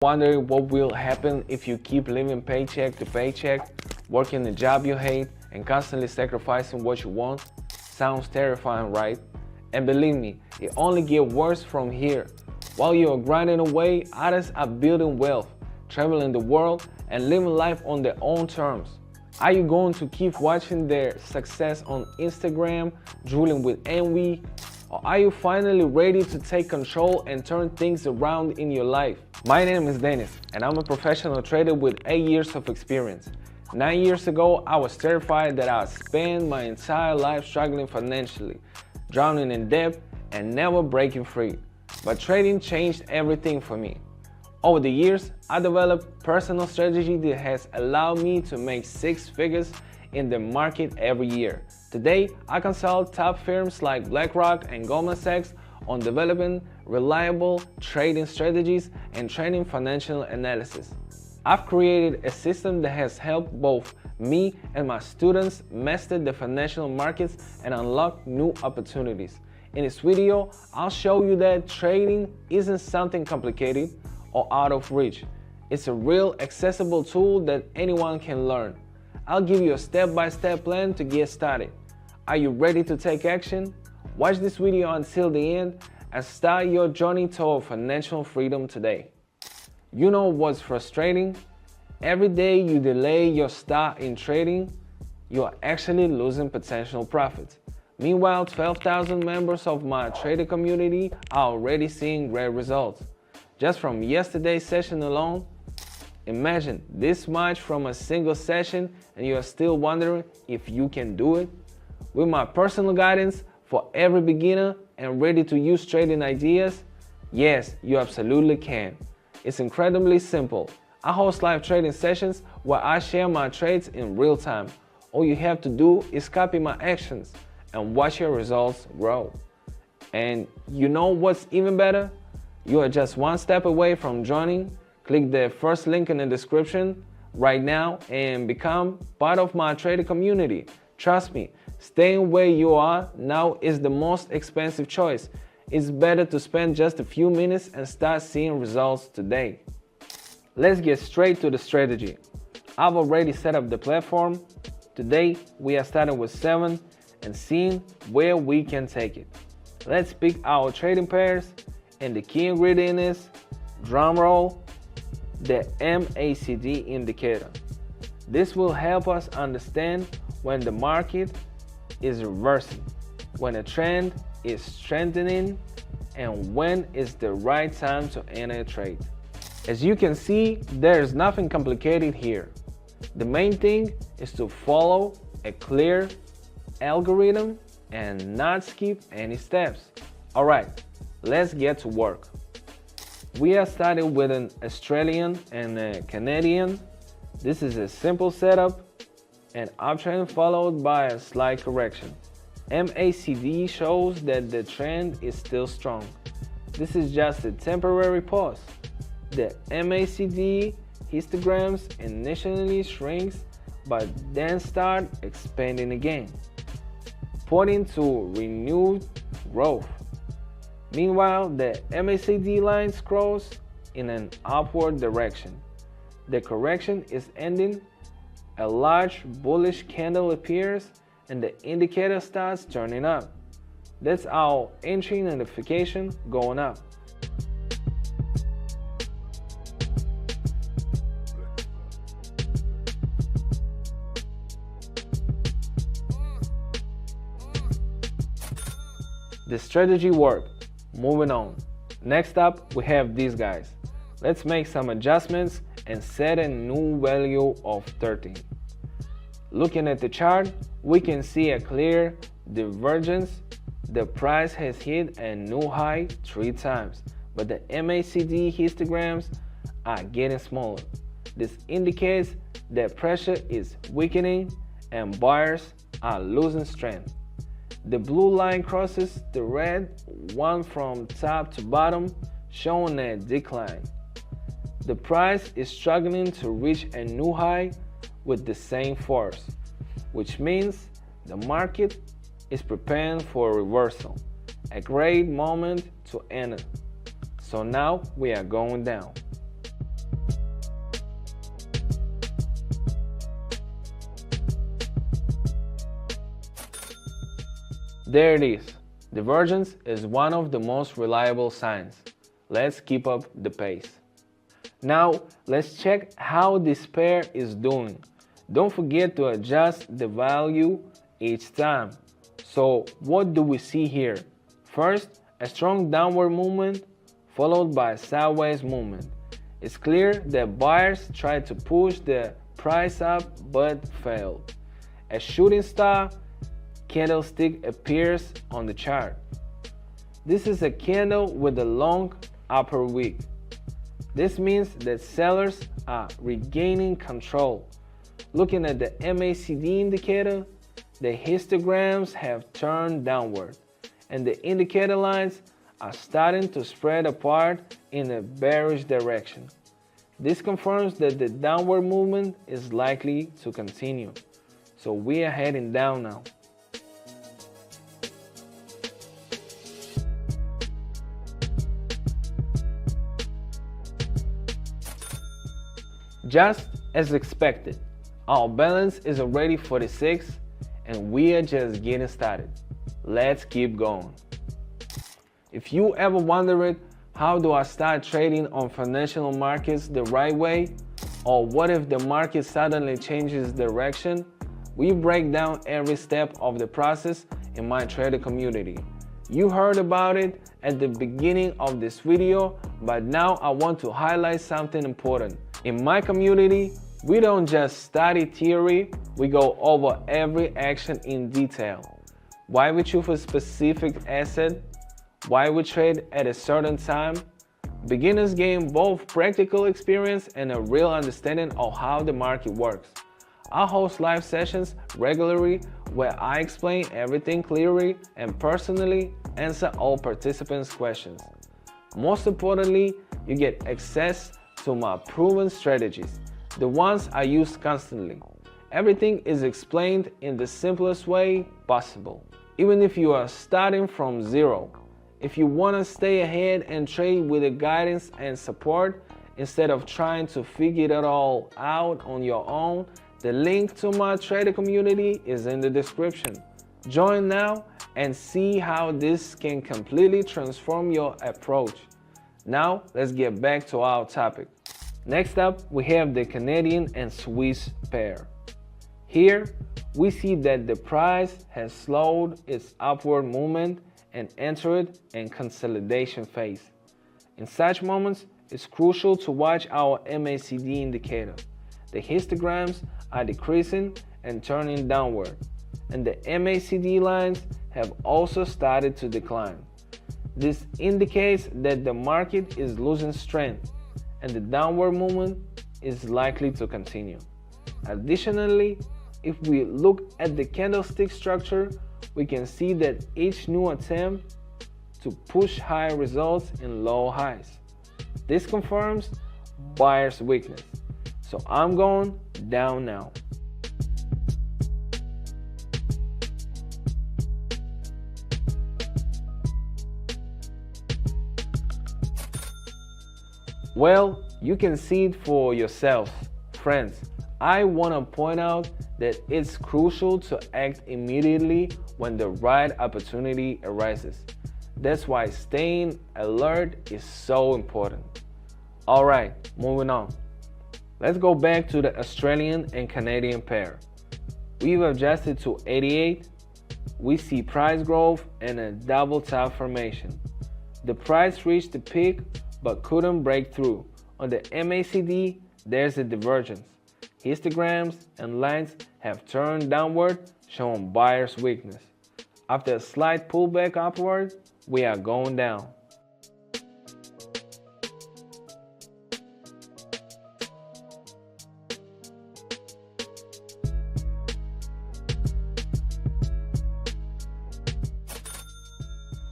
Wondering what will happen if you keep living paycheck to paycheck, working a job you hate, and constantly sacrificing what you want? Sounds terrifying, right? And believe me, it only gets worse from here. While you are grinding away, others are building wealth, traveling the world, and living life on their own terms. Are you going to keep watching their success on Instagram, drooling with envy? Or are you finally ready to take control and turn things around in your life? My name is Dennis, and I'm a professional trader with 8 years of experience. 9 years ago, I was terrified that I'd spend my entire life struggling financially, drowning in debt, and never breaking free. But trading changed everything for me. Over the years, I developed personal strategy that has allowed me to make 6 figures in the market every year. Today, I consult top firms like BlackRock and Goldman Sachs on developing reliable trading strategies and training financial analysis. I've created a system that has helped both me and my students master the financial markets and unlock new opportunities. In this video, I'll show you that trading isn't something complicated or out of reach. It's a real accessible tool that anyone can learn. I'll give you a step-by-step plan to get started. Are you ready to take action? Watch this video until the end and start your journey toward financial freedom today. You know what's frustrating? Every day you delay your start in trading, you are actually losing potential profits. Meanwhile, 12,000 members of my trader community are already seeing great results. Just from yesterday's session alone, imagine this much from a single session and you are still wondering if you can do it? With my personal guidance for every beginner and ready to use trading ideas, yes, you absolutely can. It's incredibly simple. I host live trading sessions where I share my trades in real time. All you have to do is copy my actions and watch your results grow. And you know what's even better? You are just one step away from joining. Click the first link in the description right now and become part of my trader community. Trust me, staying where you are now is the most expensive choice. It's better to spend just a few minutes and start seeing results today. Let's get straight to the strategy. I've already set up the platform. Today, we are starting with 7 and seeing where we can take it. Let's pick our trading pairs, and the key ingredient is, drumroll, the MACD indicator. This will help us understand when the market is reversing, when a trend is strengthening, and when is the right time to enter a trade. As you can see, there is nothing complicated here. The main thing is to follow a clear algorithm and not skip any steps. Alright, let's get to work. We are starting with an Australian and a Canadian. This is a simple setup, an uptrend followed by a slight correction. MACD shows that the trend is still strong. This is just a temporary pause. The MACD histograms initially shrinks but then start expanding again, pointing to renewed growth. Meanwhile, the MACD line scrolls in an upward direction. The correction is ending, a large bullish candle appears, and the indicator starts turning up. That's our entry notification going up. The strategy worked. Moving on. Next up, we have these guys. Let's make some adjustments and set a new value of 13. Looking at the chart, we can see a clear divergence. The price has hit a new high 3 times, but the MACD histograms are getting smaller. This indicates that pressure is weakening and buyers are losing strength. The blue line crosses the red one from top to bottom, showing a decline. The price is struggling to reach a new high with the same force, which means the market is preparing for a reversal, a great moment to enter. So now we are going down. There it is. Divergence is one of the most reliable signs. Let's keep up the pace. Now, let's check how this pair is doing. Don't forget to adjust the value each time. So, what do we see here? First, a strong downward movement followed by a sideways movement. It's clear that buyers tried to push the price up but failed. A shooting star candlestick appears on the chart. This is a candle with a long upper wick. This means that sellers are regaining control. Looking at the MACD indicator, the histograms have turned downward, and the indicator lines are starting to spread apart in a bearish direction. This confirms that the downward movement is likely to continue. So we are heading down now. Just as expected, our balance is already 46 and we are just getting started. Let's keep going. If you ever wondered, how do I start trading on financial markets the right way? Or what if the market suddenly changes direction? We break down every step of the process in my trader community. You heard about it at the beginning of this video, but now I want to highlight something important. In my community, we don't just study theory, we go over every action in detail. Why we choose a specific asset, why we trade at a certain time. Beginners gain both practical experience and a real understanding of how the market works. I host live sessions regularly where I explain everything clearly and personally answer all participants' questions. Most importantly, you get access to my proven strategies, the ones I use constantly. Everything is explained in the simplest way possible. Even if you are starting from zero, if you want to stay ahead and trade with the guidance and support instead of trying to figure it all out on your own, the link to my trader community is in the description. Join now and see how this can completely transform your approach. Now, let's get back to our topic. Next up, we have the Canadian and Swiss pair. Here, we see that the price has slowed its upward movement and entered in consolidation phase. In such moments, it's crucial to watch our MACD indicator. The histograms are decreasing and turning downward, and the MACD lines have also started to decline. This indicates that the market is losing strength and the downward movement is likely to continue. Additionally, if we look at the candlestick structure, we can see that each new attempt to push higher results in low highs. This confirms buyer's weakness. So I'm going down now. Well, you can see it for yourself. Friends, I want to point out that it's crucial to act immediately when the right opportunity arises. That's why staying alert is so important. Alright, moving on. Let's go back to the Australian and Canadian pair. We've adjusted to 88. We see price growth and a double top formation. The price reached the peak but couldn't break through. On the MACD, there's a divergence. Histograms and lines have turned downward, showing buyer's weakness. After a slight pullback upward, we are going down.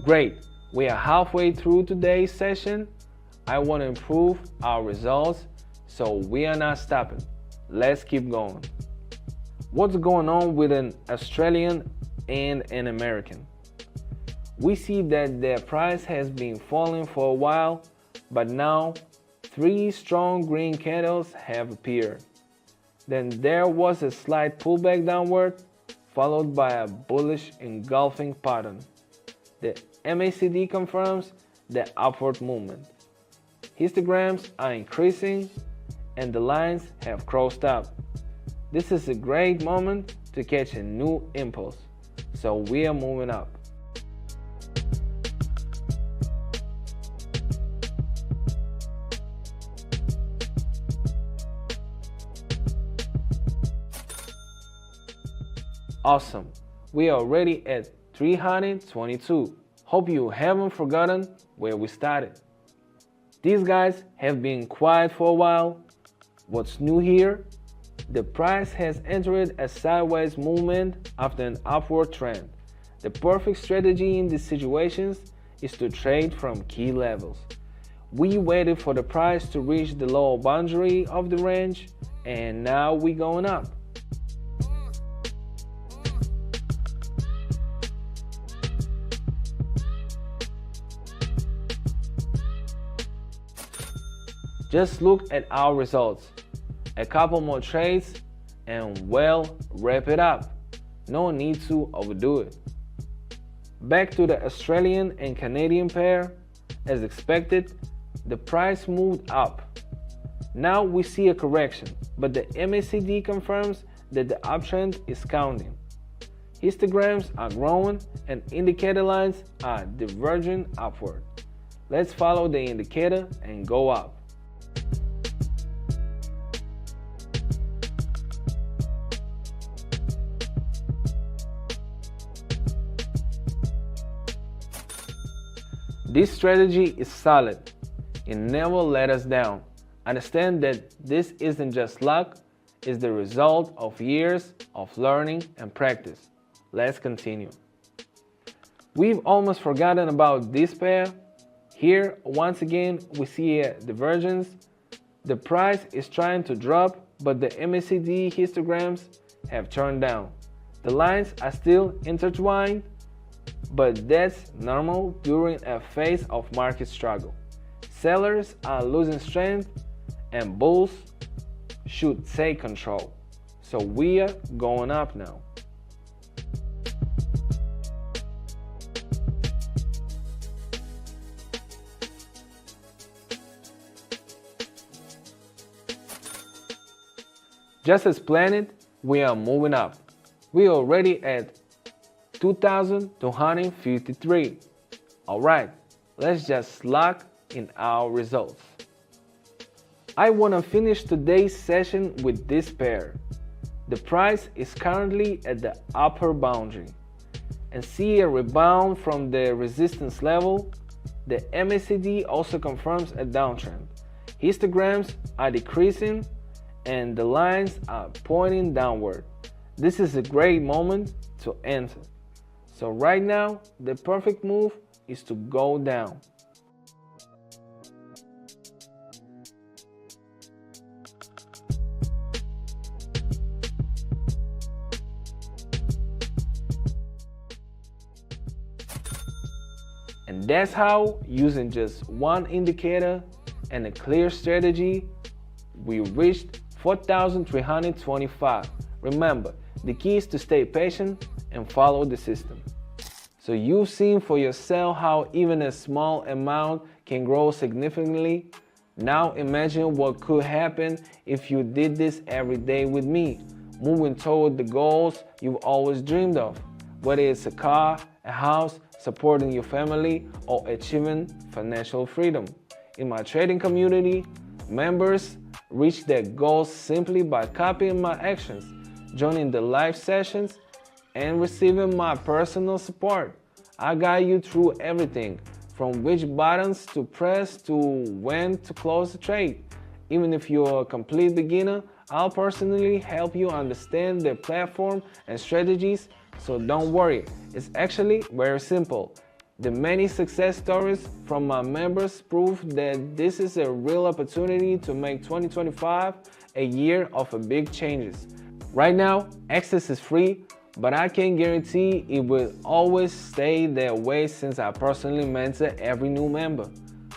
Great, we are halfway through today's session. I want to improve our results, so we are not stopping. Let's keep going. What's going on with an Australian and an American? We see that their price has been falling for a while, but now 3 strong green candles have appeared. Then there was a slight pullback downward, followed by a bullish engulfing pattern. The MACD confirms the upward movement. Histograms are increasing and the lines have crossed up. This is a great moment to catch a new impulse, so we are moving up. Awesome, we are already at 322. Hope you haven't forgotten where we started. These guys have been quiet for a while. What's new here? The price has entered a sideways movement after an upward trend. The perfect strategy in these situations is to trade from key levels. We waited for the price to reach the lower boundary of the range, and now we're going up. Just look at our results. A couple more trades and well, wrap it up. No need to overdo it. Back to the Australian and Canadian pair. As expected, the price moved up. Now we see a correction, but the MACD confirms that the uptrend is counting. Histograms are growing and indicator lines are diverging upward. Let's follow the indicator and go up. This strategy is solid. It never let us down. Understand that this isn't just luck, it's the result of years of learning and practice. Let's continue. We've almost forgotten about this pair. Here, once again, we see a divergence. The price is trying to drop, but the MACD histograms have turned down. The lines are still intertwined, but that's normal during a phase of market struggle. Sellers are losing strength and bulls should take control. So we are going up now. Just as planned, we are moving up. We are already at 2,253. Alright, let's just lock in our results. I want to finish today's session with this pair. The price is currently at the upper boundary and see a rebound from the resistance level. The MACD also confirms a downtrend. Histograms are decreasing and the lines are pointing downward. This is a great moment to enter. So right now, the perfect move is to go down. And that's how, using just one indicator and a clear strategy, we reached 4,325. Remember, the key is to stay patient and follow the system. So you've seen for yourself how even a small amount can grow significantly. Now imagine what could happen if you did this every day with me, moving toward the goals you've always dreamed of, whether it's a car, a house, supporting your family, or achieving financial freedom. In my trading community, members reach their goals simply by copying my actions, joining the live sessions, and receiving my personal support. I guide you through everything, from which buttons to press to when to close the trade. Even if you're a complete beginner, I'll personally help you understand the platform and strategies, so don't worry, it's actually very simple. The many success stories from my members prove that this is a real opportunity to make 2025 a year of big changes. Right now, access is free, but I can guarantee it will always stay that way since I personally mentor every new member.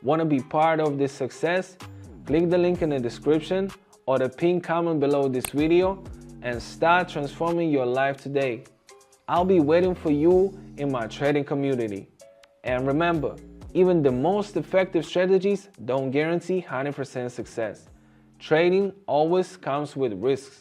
Want to be part of this success? Click the link in the description or the pinned comment below this video and start transforming your life today. I'll be waiting for you in my trading community. And remember, even the most effective strategies don't guarantee 100% success. Trading always comes with risks.